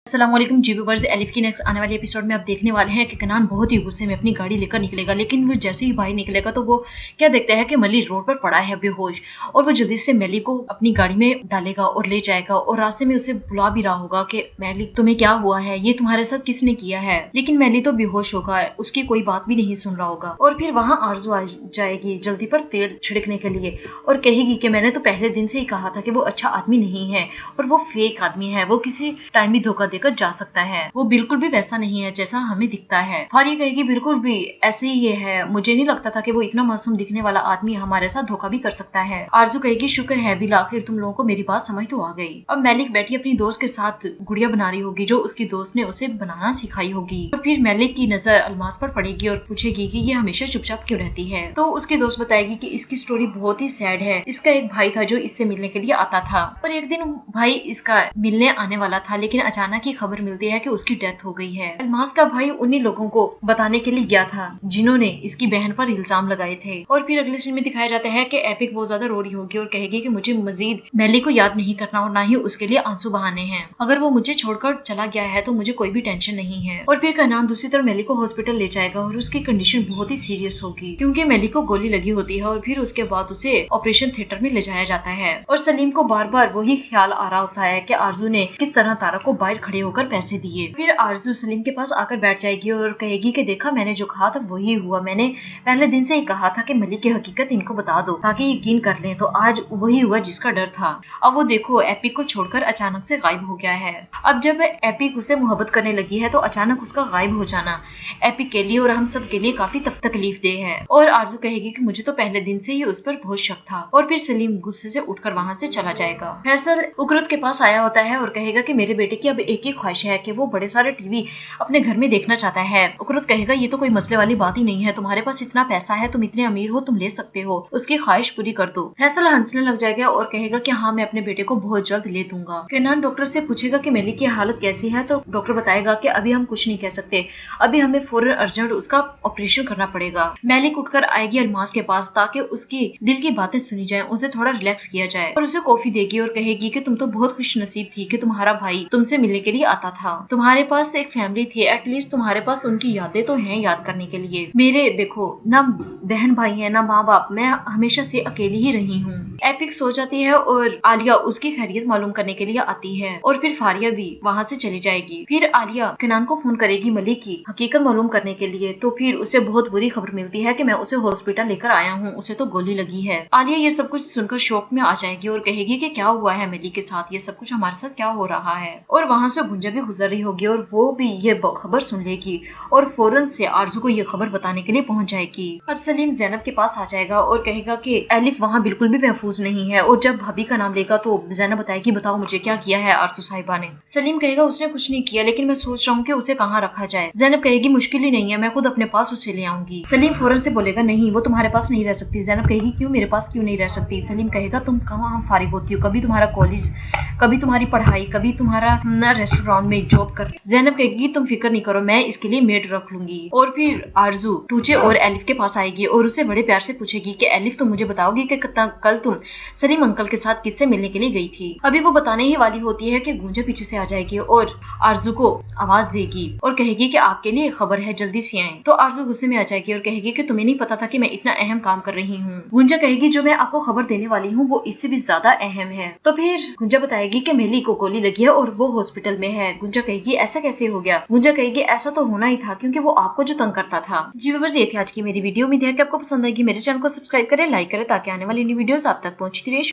अस्सलामुअलैकुम जी viewers, elif की next आने वाले एपिसोड में आप देखने वाले हैं कि कनान बहुत ही गुस्से में अपनी गाड़ी लेकर निकलेगा, लेकिन वो जैसे ही बाहर निकलेगा तो वो क्या देखता है कि मली रोड पर पड़ा है बेहोश। और वो जल्दी से मेली को अपनी गाड़ी में डालेगा और ले जाएगा और रास्ते में उसे बुला भी रहा होगा कि मेली तुम्हें क्या हुआ है, ये तुम्हारे साथ किसने किया है। लेकिन मेली तो बेहोश होगा, उसकी कोई बात भी नहीं सुन रहा होगा। और फिर वहाँ आरजू आ जाएगी जल्दी पर तेल छिड़कने के लिए और कहेगी कि मैंने तो पहले दिन से ही कहा था कि वो अच्छा आदमी नहीं है और वो फेक आदमी है, वो किसी टाइम भी धोखा कर जा सकता है, वो बिल्कुल भी वैसा नहीं है जैसा हमें दिखता है। फारिया कहेगी बिल्कुल भी ऐसे ही ये है, मुझे नहीं लगता था कि वो इतना मासूम दिखने वाला आदमी हमारे साथ धोखा भी कर सकता है। आरजू कहेगी शुक्र है बिल, आखिर तुम लोगों को मेरी बात समझ तो आ गई। अब मेलिक बैठी अपनी दोस्त के साथ गुड़िया बना रही होगी जो उसकी दोस्त ने उसे बनाना सिखाई होगी। और फिर मेलिक की नजर अलमास पर पड़ेगी और पूछेगी कि ये हमेशा चुपचाप क्यों रहती है। तो उसकी दोस्त बताएगी कि इसकी स्टोरी बहुत ही सैड है। इसका एक भाई था जो इससे मिलने के लिए आता था और एक दिन भाई इसका मिलने आने वाला था, लेकिन अचानक ही खबर मिलती है कि उसकी डेथ हो गई है। अलमास का भाई उन्हीं लोगों को बताने के लिए गया था जिन्होंने इसकी बहन पर इल्जाम लगाए थे। और फिर अगले सीन में दिखाया जाता है कि एपिक बहुत ज्यादा रो रही होगी और कहेगी कि मुझे मजीद मेली को याद नहीं करना और ना ही उसके लिए आंसू बहाने हैं। अगर वो मुझे छोड़कर चला गया है तो मुझे कोई भी टेंशन नहीं है। और फिर कनान दूसरी तरफ मेली को हॉस्पिटल ले जाएगा और उसकी कंडीशन बहुत ही सीरियस होगी क्योंकि मेली को गोली लगी होती है। और फिर उसके बाद उसे ऑपरेशन थिएटर में ले जाया जाता है और सलीम को बार बार वही ख्याल आ रहा होता है कि आरजू ने किस तरह तारा को बाहर खड़े होकर पैसे दिए। फिर आरजू सलीम के पास आकर बैठ जाएगी और कहेगी कि देखा मैंने जो कहा था वही हुआ, मैंने पहले दिन से ही कहा था कि मलिक की हकीकत इनको बता दो ताकि यकीन कर लें, तो आज वही हुआ जिसका डर था। अब वो देखो एपिक को छोड़कर अचानक से गायब हो गया है। अब जब एपिक उसे मोहब्बत करने लगी है तो अचानक उसका गायब हो जाना एपिक के लिए और हम सब के लिए काफी तकलीफ दे है। और आरजू कहेगी कि मुझे तो पहले दिन से ही उस पर बहुत शक था। और फिर सलीम गुस्से से उठकर वहाँ से चला जाएगा। फैसल उकरत के पास आया होता है और कहेगा कि मेरे बेटे की अब एक ही ख्वाहिश है कि वो बड़े सारे टीवी अपने घर में देखना चाहता है। उकरत कहेगा ये तो कोई मसले वाली बात ही नहीं है, तुम्हारे पास इतना पैसा है, तुम इतने अमीर हो, तुम ले सकते हो, उसकी ख्वाहिश पूरी कर दो। फैसल हंसने लग जाएगा और कहेगा कि हाँ मैं अपने बेटे को बहुत जल्द ले दूंगा। केनान डॉक्टर से पूछेगा कि मेली की हालत कैसी है तो डॉक्टर बताएगा कि अभी हम कुछ नहीं कह सकते, अभी हमें फौरन अर्जेंट उसका ऑपरेशन करना पड़ेगा। मेलिक उठकर आएगी अलमास के पास ताकि उसकी दिल की बातें सुनी जाए, उसे थोड़ा रिलैक्स किया जाए और उसे कॉफी देगी और कहेगी कि तुम तो बहुत खुश नसीब थी कि तुम्हारा भाई तुमसे मिलने के लिए आता था, तुम्हारे पास एक फैमिली थी, एटलीस्ट तुम्हारे पास उनकी यादें तो हैं याद करने के लिए। मेरे देखो ना बहन भाई है ना माँ बाप, मैं हमेशा से अकेली ही रही हूँ। एपिक सो जाती है और आलिया उसकी खैरियत मालूम करने के लिए आती है और फिर फारिया भी वहाँ से चली जाएगी। फिर आलिया कनान को फोन करेगी मलिक की हकीकत मालूम करने के लिए, तो फिर उसे बहुत बुरी खबर मिलती है कि मैं उसे हॉस्पिटल लेकर आया हूँ, उसे तो गोली लगी है। आलिया ये सब कुछ सुनकर शौक में आ जाएगी और कहेगी कि क्या हुआ है मलिक के साथ, ये सब कुछ हमारे साथ क्या हो रहा है। और वहाँ से गुंजा भी गुजर रही होगी और वो भी ये खबर सुन लेगी और फौरन से आरजू को ये खबर बताने के लिए पहुंच जाएगी। अब सलीम जैनब के पास आ जाएगा और कहेगा कि एलिफ वहाँ बिल्कुल भी महफूज नहीं है। और जब भाभी का नाम लेगा तो जैनब बताएगी बताओ मुझे क्या किया है आरजू साहिबा ने। सलीम कहेगा उसने कुछ नहीं किया, लेकिन मैं सोच रहा हूँ कि उसे कहाँ रखा जाए। जैनब कहेगी मुश्किल ही नहीं है, मैं खुद अपने पास उसे ले आऊंगी। सलीम फौरन से बोलेगा नहीं वो तुम्हारे पास नहीं रह सकती। जैनब कहेगी क्यों, मेरे पास क्यों नहीं रह सकती। सलीम कहेगा तुम कहाँ फारिग होती हो, कभी तुम्हारा कॉलेज, कभी तुम्हारी पढ़ाई, कभी तुम्हारा रेस्टोरेंट में जॉब कर। जैनब कहेगी तुम फिक्र नहीं करो, मैं इसके लिए मेड रख लूंगी। और फिर आरजू टूचे और एलिफ के पास आएगी और उसे बड़े प्यार से पूछेगी कि एलिफ तुम मुझे बताओगी कि कल तुम सलीम अंकल के साथ किससे मिलने के लिए गई थी। अभी वो बताने ही वाली होती है कि गुंजा पीछे से आ जाएगी और आरजू को आवाज देगी और कहेगी कि आपके लिए खबर है, जल्दी से आए। तो आरजू गुस्से में आ जाएगी और कहेगी कि तुम्हें नहीं पता था कि मैं इतना अहम काम कर रही हूँ। गुंजा कहेगी जो मैं आपको खबर देने वाली हूँ वो इससे भी ज्यादा अहम है। तो फिर गुंजा बताएगी कि मेली को गोली लगी है और वो हॉस्पिटल में है। गुंजा कहेगी ऐसा कैसे हो गया। गुंजा कहेगी ऐसा तो होना ही था क्योंकि वो आपको जो तंग करता था। जी व्यूअर्स, ये थी आज की मेरी वीडियो। उम्मीद है कि आपको पसंद आएगी। मेरे चैनल को सब्सक्राइब करें, लाइक करें ताकि आने वाली न्यू वीडियोस आप तक पहुंचती रहे।